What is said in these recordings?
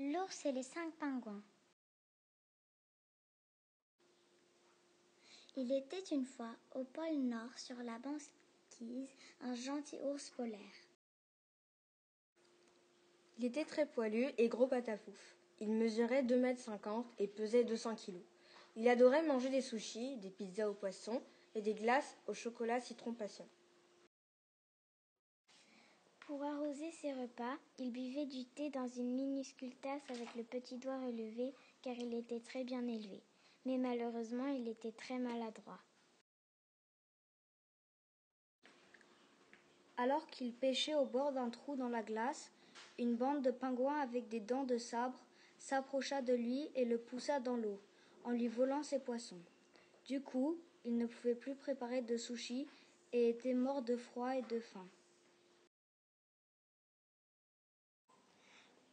L'ours et les 5 pingouins. Il était une fois au pôle Nord sur la banquise un gentil ours polaire. Il était très poilu et gros patapouf. Il mesurait 2,50 m et pesait 200 kg. Il adorait manger des sushis, des pizzas au poisson et des glaces au chocolat citron passion. Pour arroser ses repas, il buvait du thé dans une minuscule tasse avec le petit doigt relevé car il était très bien élevé. Mais malheureusement, il était très maladroit. Alors qu'il pêchait au bord d'un trou dans la glace, une bande de pingouins avec des dents de sabre s'approcha de lui et le poussa dans l'eau, en lui volant ses poissons. Du coup, il ne pouvait plus préparer de sushis et était mort de froid et de faim.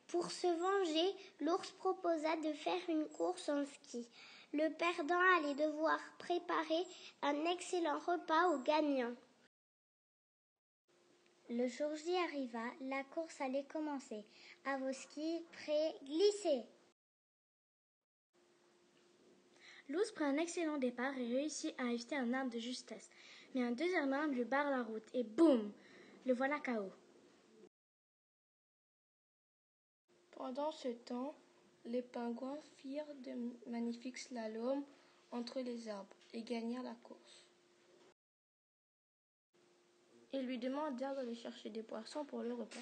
Pour se venger, l'ours proposa de faire une course en ski. Le perdant allait devoir préparer un excellent repas au gagnant. Le jour J arriva, la course allait commencer. À vos skis, prêts, glissez! L'ours prit un excellent départ et réussit à éviter un arbre de justesse. Mais un deuxième arbre lui barre la route et boum, le voilà KO. Pendant ce temps, les pingouins firent de magnifiques slaloms entre les arbres et gagnèrent la course. Ils lui demandèrent d'aller chercher des poissons pour le repas.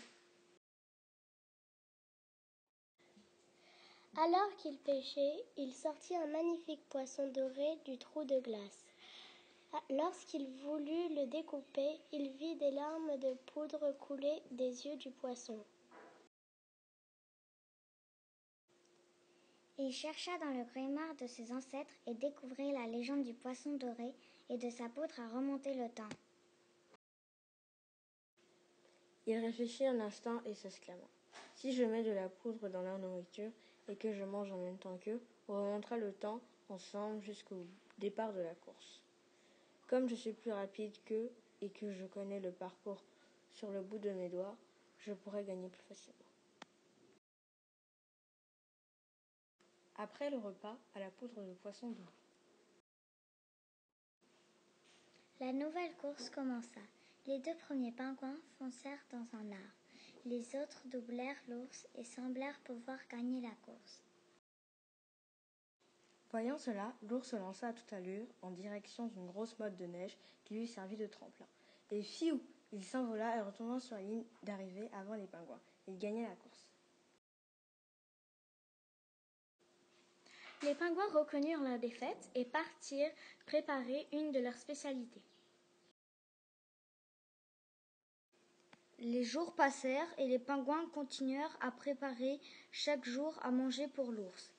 Alors qu'il pêchait, il sortit un magnifique poisson doré du trou de glace. Lorsqu'il voulut le découper, il vit des larmes de poudre couler des yeux du poisson. Il chercha dans le grimoire de ses ancêtres et découvrit la légende du poisson doré et de sa poudre à remonter le temps. Il réfléchit un instant et s'exclama. Si je mets de la poudre dans leur nourriture et que je mange en même temps qu'eux, on remontera le temps ensemble jusqu'au départ de la course. Comme je suis plus rapide qu'eux et que je connais le parcours sur le bout de mes doigts, je pourrai gagner plus facilement. Après le repas, à la poudre de poisson doré. La nouvelle course commença. Les 2 premiers pingouins foncèrent dans un arbre. Les autres doublèrent l'ours et semblèrent pouvoir gagner la course. Voyant cela, l'ours se lança à toute allure en direction d'une grosse motte de neige qui lui servit de tremplin. Et fiou, il s'envola et retomba sur la ligne d'arrivée avant les pingouins. Il gagna la course. Les pingouins reconnurent leur défaite et partirent préparer une de leurs spécialités. Les jours passèrent et les pingouins continuèrent à préparer chaque jour à manger pour l'ours.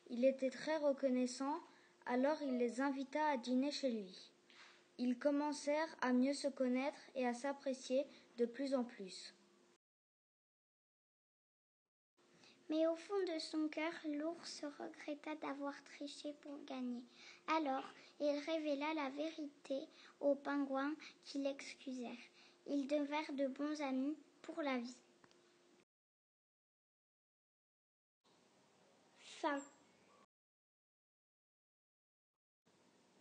Il était très reconnaissant, alors il les invita à dîner chez lui. Ils commencèrent à mieux se connaître et à s'apprécier de plus en plus. Mais au fond de son cœur, l'ours regretta d'avoir triché pour gagner. Alors, il révéla la vérité aux pingouins qui l'excusèrent. Ils devinrent de bons amis pour la vie. Fin.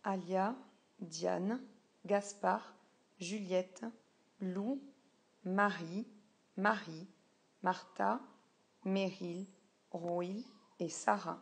Alia, Diane, Gaspard, Juliette, Lou, Marie, Martha, Meryl, Roy et Sarah.